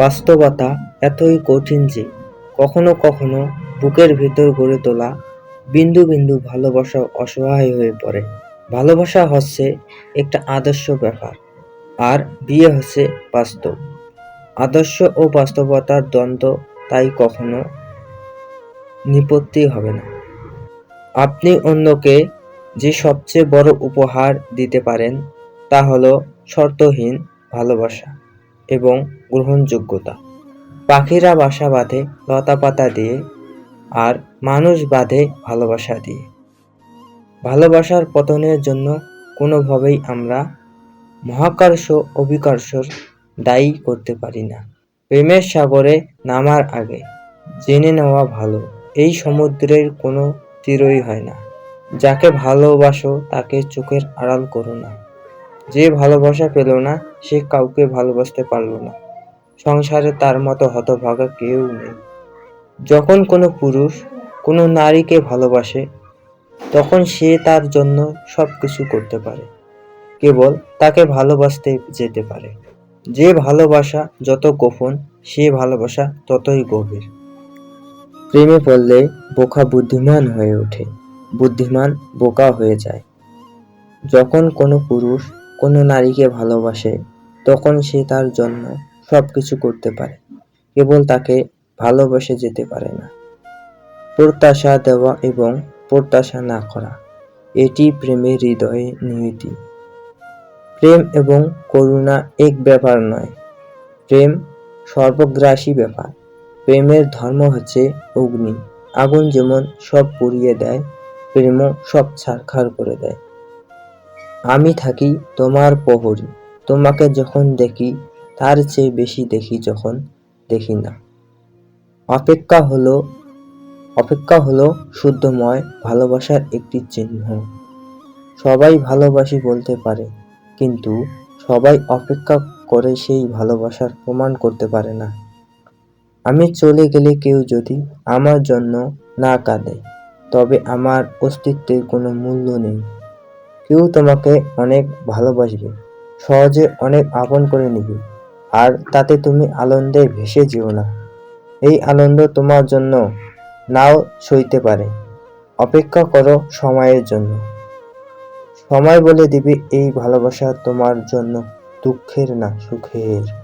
বাস্তবতা এতই কঠিন যে কখনো কখনো বুকের ভিতর গড়ে তোলা বিন্দু বিন্দু ভালোবাসা অসহায় হয়ে পড়ে। ভালোবাসা হচ্ছে একটা আদর্শ ব্যাপার, আর বিয়ে হচ্ছে বাস্তব। আদর্শ ও বাস্তবতার দ্বন্দ্ব তাই কখনো নিপত্তি হবে না। আপনি অন্যকে যে সবচেয়ে বড় উপহার দিতে পারেন তা হলো শর্তহীন ভালোবাসা এবং গ্রহণযোগ্যতা। পাখিরা বাসা বাঁধে লতাপাতা দিয়ে, আর মানুষ বাঁধে ভালোবাসা দিয়ে। ভালোবাসার পতনের জন্য কোনোভাবেই আমরা মহাকর্ষ অভিকর্ষর দায়ী করতে পারি না। প্রেমের সাগরে নামার আগে জেনে নেওয়া ভালো, এই সমুদ্রের কোনো তীরই হয় না। যাকে ভালোবাসো তাকে চোখের আড়াল করো না। যে ভালোবাসা পেল না সে কাউকে ভালোবাসতে পারল না। সংসারে তার মতো হতভাগা কেউ নেই। যখন কোনো পুরুষ কোনো নারীকে ভালোবাসে তখন সে তার জন্য সবকিছু করতে পারে, কেবল তাকে ভালোবাসতে যেতে পারে। যে ভালোবাসা যত গোপন সে ভালোবাসা ততই গভীর। প্রেমে পড়লে বোকা বুদ্ধিমান হয়ে ওঠে, বুদ্ধিমান বোকা হয়ে যায়। যখন কোনো পুরুষ কোনো নারীকে ভালোবাসে তখন সে তার জন্য সবকিছু করতে পারে, কেবল তাকে ভালোবেসে যেতে পারে না। প্রত্যাশা দেওয়া এবং প্রত্যাশা না করা, এটি প্রেমের হৃদয়ে নিহিত। প্রেম এবং করুণা এক ব্যাপার নয়, প্রেম সর্বগ্রাসী ব্যাপার। প্রেমের ধর্ম হচ্ছে অগ্নি। আগুন যেমন সব পুড়িয়ে দেয়, প্রেমও সব ছারখার করে দেয়। আমি থাকি তোমার প্রহরী, তোমাকে যখন দেখি তার চেয়ে বেশি দেখি যখন দেখি না। অপেক্ষা হলো শুদ্ধময় ভালোবাসার একটি চিহ্ন। সবাই ভালোবাসি বলতে পারে, কিন্তু সবাই অপেক্ষা করে সেই ভালোবাসার প্রমাণ করতে পারে না। আমি চলে গেলে কেউ যদি আমার জন্য না কাঁদে তবে আমার অস্তিত্বের কোনো মূল্য নেই। কেউ তোমাকে অনেক ভালোবাসবে, সহজে অনেক আপন করে নিবে, আর তাতে তুমি আনন্দে ভেসে যেও না। এই আনন্দ তোমার জন্য নাও সইতে পারে। অপেক্ষা করো সময়ের জন্য। সময় বলে দিবে এই ভালোবাসা তোমার জন্য দুঃখের না সুখের।